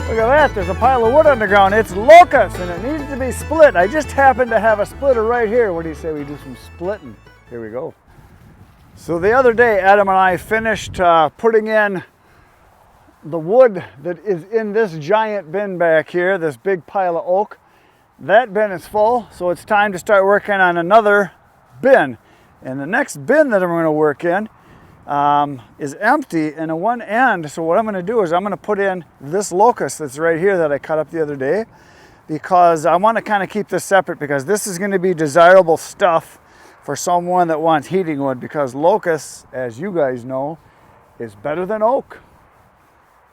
Look at that, there's a pile of wood on the ground. It's locust and it needs to be split. I just happen to have a splitter right here. What do you say we do some splitting? Here we go. So the other day, Adam and I finished putting in the wood that is in this giant bin back here, this big pile of oak. That bin is full, so it's time to start working on another bin. And the next bin that I'm going to work in is empty and at one end. So what I'm going to do is I'm going to put in this locust that's right here that I cut up the other day, because I want to kind of keep this separate, because this is going to be desirable stuff for someone that wants heating wood, because locust, as you guys know, is better than oak.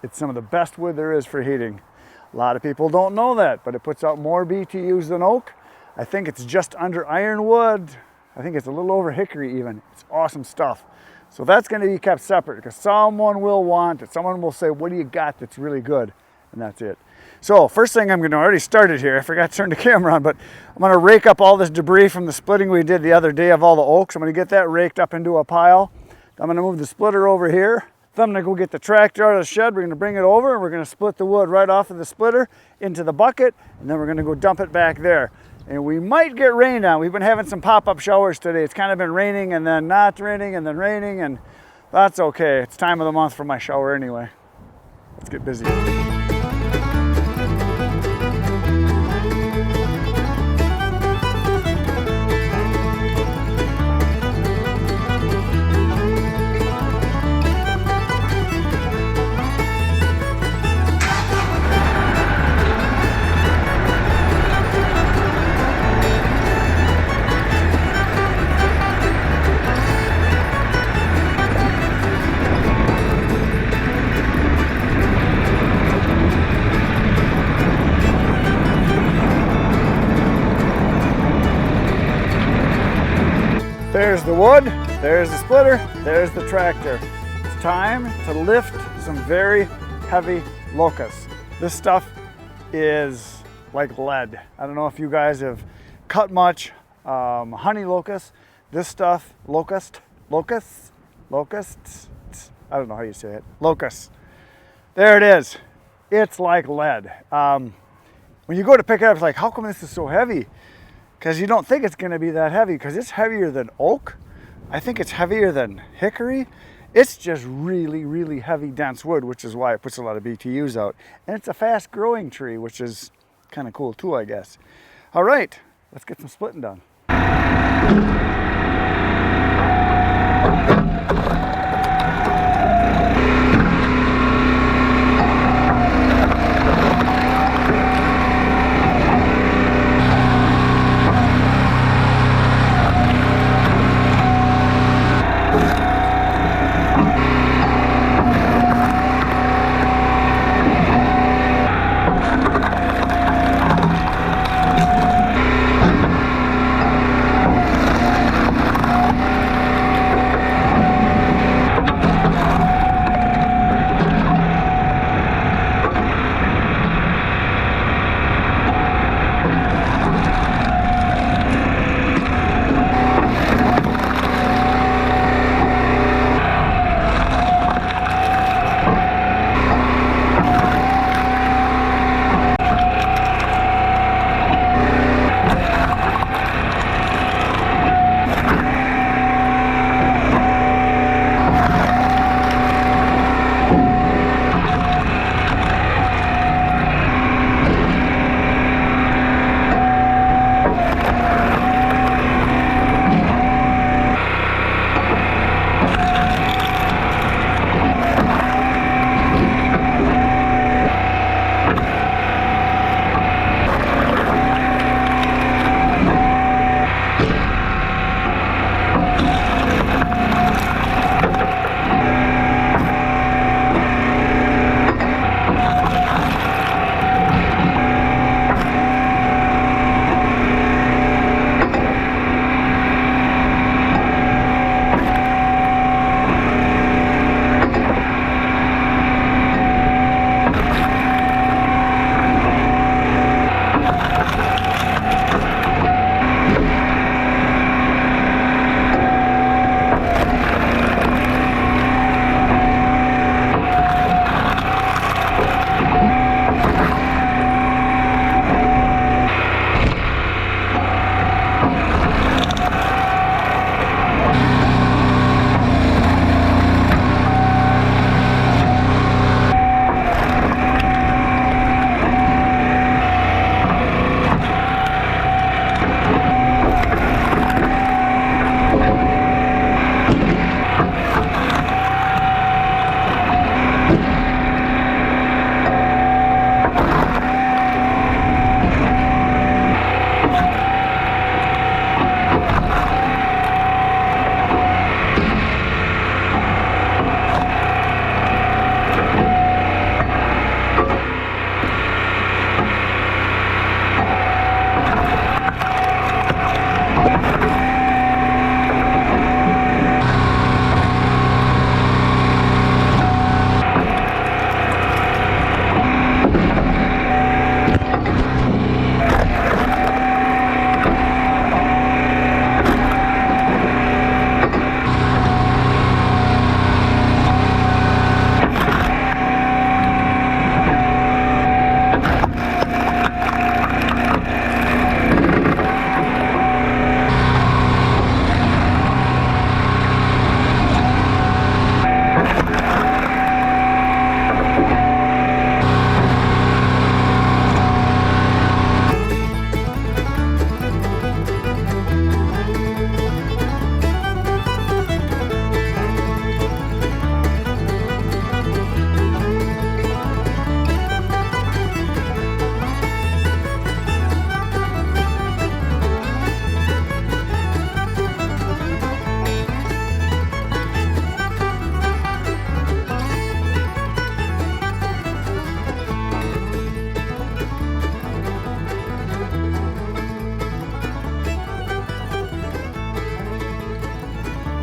It's some of the best wood there is for heating. A lot of people don't know that, but it puts out more BTUs than oak. I think it's just under ironwood. I think it's a little over hickory even. It's awesome stuff. So that's going to be kept separate, because someone will want it. Someone will say, what do you got that's really good? And that's it. So first thing I'm going to, already started here. I forgot to turn the camera on, but I'm going to rake up all this debris from the splitting we did the other day of all the oaks. I'm going to get that raked up into a pile. I'm going to move the splitter over here. Then I'm going to go get the tractor out of the shed. We're going to bring it over and we're going to split the wood right off of the splitter into the bucket, and then we're going to go dump it back there. And we might get rained on. We've been having some pop-up showers today. It's kind of been raining and then not raining and then raining, and that's okay. It's time of the month for my shower anyway. Let's get busy. There's the wood, there's the splitter, there's the tractor. It's time to lift some very heavy locusts. This stuff is like lead. I don't know if you guys have cut much honey locust. This stuff, locusts, I don't know how you say it, locusts. There it is. It's like lead. When you go to pick it up, it's like, how come this is so heavy? Because you don't think it's going to be that heavy, because it's heavier than oak. I think it's heavier than hickory. It's just really, really heavy, dense wood, which is why it puts a lot of BTUs out. And it's a fast growing tree, which is kind of cool too, I guess. All right, let's get some splitting done.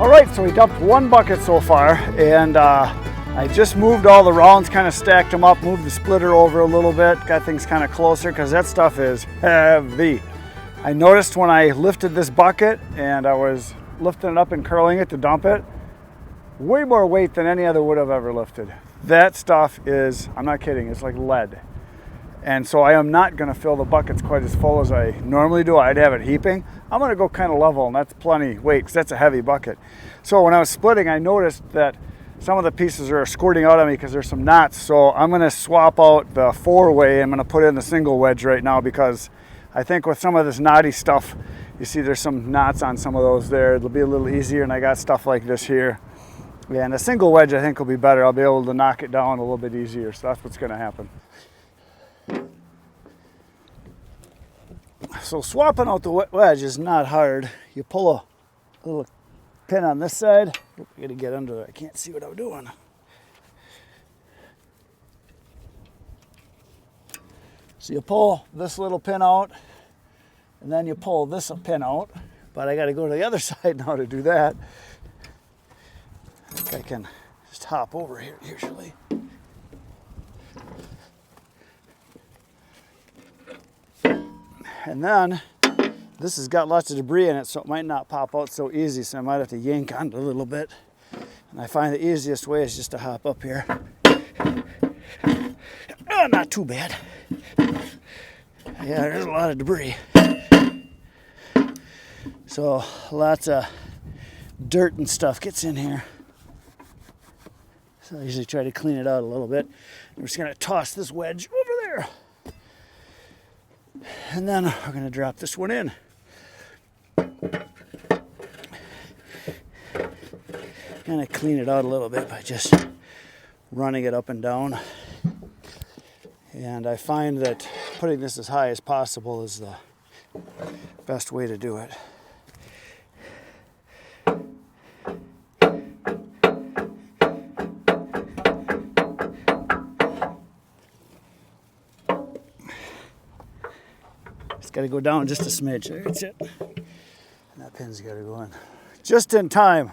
All right, so we dumped one bucket so far, and I just moved all the rounds, kind of stacked them up, moved the splitter over a little bit, got things kind of closer because that stuff is heavy. I noticed when I lifted this bucket and I was lifting it up and curling it to dump it, way more weight than any other wood I've ever lifted. That stuff is, I'm not kidding, it's like lead. And so I am not going to fill the buckets quite as full as I normally do. I'd have it heaping. I'm going to go kind of level, and that's plenty weight because that's a heavy bucket. So when I was splitting, I noticed that some of the pieces are squirting out on me because there's some knots. So I'm going to swap out the 4-way. I'm going to put in the single wedge right now because I think with some of this knotty stuff, you see there's some knots on some of those there. It'll be a little easier, and I got stuff like this here. Yeah, and a single wedge I think will be better. I'll be able to knock it down a little bit easier. So that's what's going to happen. So swapping out the wedge is not hard. You pull a little pin on this side. I gotta get under it. I can't see what I'm doing. So you pull this little pin out, and then you pull this pin out. But I gotta go to the other side now to do that. I think I can just hop over here usually. And then this has got lots of debris in it, so it might not pop out so easy, so I might have to yank on it a little bit. And I find the easiest way is just to hop up here. Oh, not too bad. Yeah, there's a lot of debris. So lots of dirt and stuff gets in here. So I usually try to clean it out a little bit. I'm just gonna toss this wedge over there. And then we're going to drop this one in. Kind of clean it out a little bit by just running it up and down. And I find that putting this as high as possible is the best way to do it. Got to go down just a smidge. That's it. And that pin's got to go in just in time.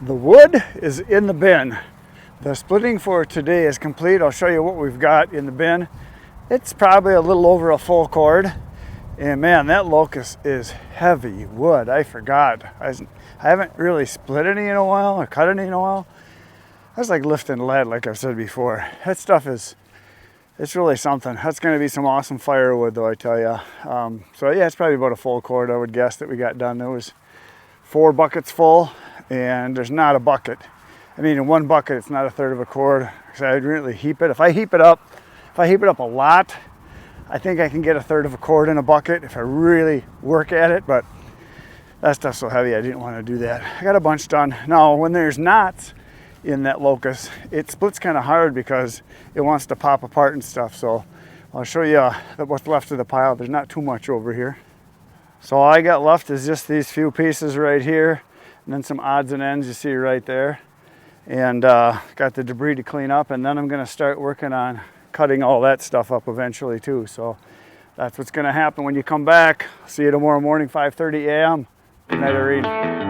The wood is in the bin. The splitting for today is complete. I'll show you what we've got in the bin. It's probably a little over a full cord. And man, that locust is heavy wood. I forgot. I haven't really split any in a while or cut any in a while. That's like lifting lead, like I've said before. That stuff is, it's really something. That's going to be some awesome firewood though, I tell you. So yeah, it's probably about a full cord, I would guess, that we got done. There was 4 buckets full, and there's not a bucket. I mean, in one bucket, it's not a third of a cord. So I'd really heap it. If I heap it up a lot, I think I can get a third of a cord in a bucket if I really work at it, but that stuff's so heavy I didn't want to do that. I got a bunch done. Now, when there's knots in that locust, it splits kind of hard because it wants to pop apart and stuff. So I'll show you what's left of the pile. There's not too much over here. So all I got left is just these few pieces right here, and then some odds and ends you see right there. And got the debris to clean up, and then I'm going to start working on cutting all that stuff up eventually too. So that's what's going to happen when you come back. See you tomorrow morning, 5:30 a.m. Good night, Irene.